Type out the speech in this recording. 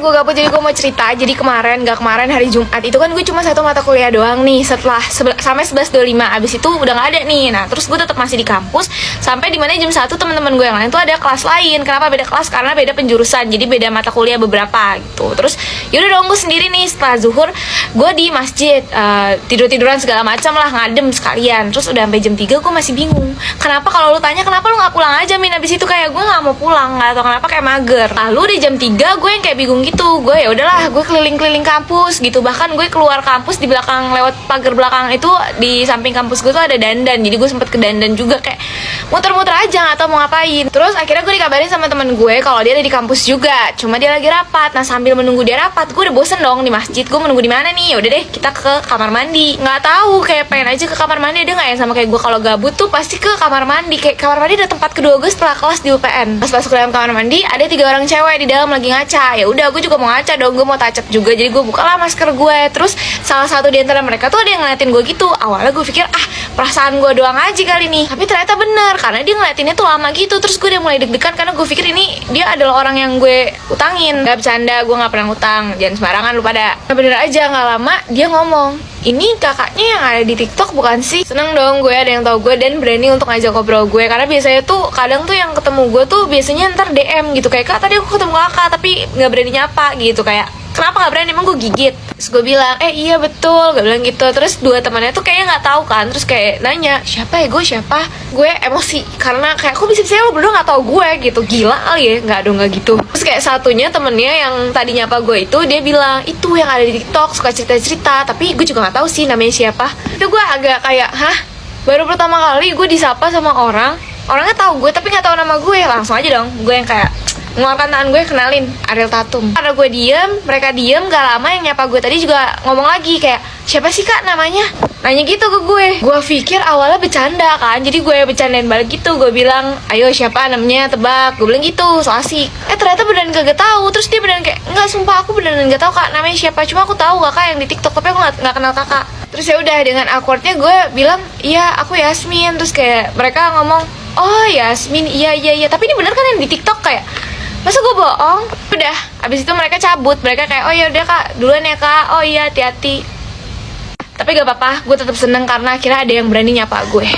gue gabut, jadi gue mau cerita. Jadi kemarin hari Jumat itu kan gue cuma satu mata kuliah doang nih. Setelah sampai 11.25, abis itu udah gak ada nih. Nah terus gue tetap masih di kampus sampai dimana jam 1 teman-teman gue yang lain tuh ada kelas lain. Kenapa beda kelas? Karena beda penjurusan, jadi beda mata kuliah beberapa gitu. Terus yaudah dong, gue sendiri nih. Setelah zuhur gue di masjid, tiduran segala macam lah, ngadem sekalian. Terus udah sampai jam 3 gue masih bingung. Kenapa kalau lu tanya kenapa lu gak pulang aja, Min? Abis itu kayak gue gak mau pulang, gak tau kenapa kayak mager. Lalu di jam 3 gue yang kayak bingung gitu. Gue ya udahlah, gue keliling-keliling kampus gitu. Bahkan gue keluar kampus di belakang, lewat pagar belakang itu, di samping kampus gue tuh ada dandan. Jadi gue sempet ke dandan juga, kayak muter-muter aja, gak tau mau ngapain. Terus akhirnya gue dikabarin sama temen gue kalau dia ada di kampus juga, cuma dia lagi rapat. Nah sambil menunggu dia rapat, gue udah bosen dong di masjid. Gue menunggu di mana nih? Udah deh, kita ke kamar mandi. Nggak tahu, kayak pengen aja ke kamar mandi. Ada nggak yang sama kayak gue kalau gabut tuh pasti ke kamar mandi. Kayak kamar mandi ada tempat kedua gue setelah kelas di UPN. Pas masuk ke dalam kamar mandi, ada 3 orang cewek di dalam lagi ngaca. Ya udah, gue juga mau ngaca dong, gue mau touch up juga. Jadi gue bukalah masker gue. Terus salah satu di antara mereka tuh ada yang ngeliatin gue gitu. Awalnya gue pikir perasaan gue doang aja kali nih, tapi ternyata bener, karena dia ngeliatinnya tuh lama gitu. Terus gue udah mulai deg-degan karena gue pikir ini dia adalah orang yang gue utangin. Gak bercanda, gue gak pernah utang, jangan sembarangan lu pada. Nah bener aja, gak lama dia ngomong, ini kakaknya yang ada di TikTok bukan sih? Seneng dong gue ada yang tahu gue dan berani untuk ngajak ngobrol gue. Karena biasanya tuh kadang tuh yang ketemu gue tuh biasanya ntar DM gitu, kayak kak tadi aku ketemu kakak tapi gak berani nyapa gitu. Kayak kenapa gak berani, emang gue gigit? Terus gue bilang, iya betul, gue bilang gitu. Terus 2 temannya tuh kayaknya gak tahu kan. Terus kayak nanya, siapa ya gue, siapa? Gue emosi, karena kayak kok bisa-bisa lo berdua gak tahu gue gitu. Gila kali ya, gak dong, gak gitu. Terus kayak satunya temennya yang tadi nyapa gue itu, dia bilang, itu yang ada di TikTok, suka cerita-cerita. Tapi gue juga gak tahu sih namanya siapa. Itu gue agak kayak, baru pertama kali gue disapa sama orang, orangnya tahu gue tapi gak tahu nama gue. Langsung aja dong, gue yang kayak mengeluarkan tangan gue, kenalin, Ariel Tatum. Karena gue diem, mereka diem, gak lama yang nyapa gue tadi juga ngomong lagi kayak, siapa sih kak namanya? Nanya gitu ke gue. Gue pikir awalnya bercanda kan, jadi gue bercandain balik gitu. Gue bilang, ayo siapa namanya, tebak. Gue bilang gitu, so asik. Ternyata beneran gak tahu. Terus dia beneran kayak, enggak sumpah aku beneran gak tahu kak namanya siapa. Cuma aku tahu kakak yang di TikTok, tapi aku gak kenal kakak. Terus ya udah, dengan awkwardnya gue bilang, iya aku Yasmin. Terus kayak mereka ngomong, oh Yasmin, iya. Tapi ini bener kan yang di TikTok? Kayak masa gue bohong? Udah, abis itu mereka cabut. Mereka kayak, oh ya udah kak, duluan ya kak. Oh iya, hati-hati. Tapi gak apa-apa, gue tetap seneng karena akhirnya ada yang berani nyapa gue.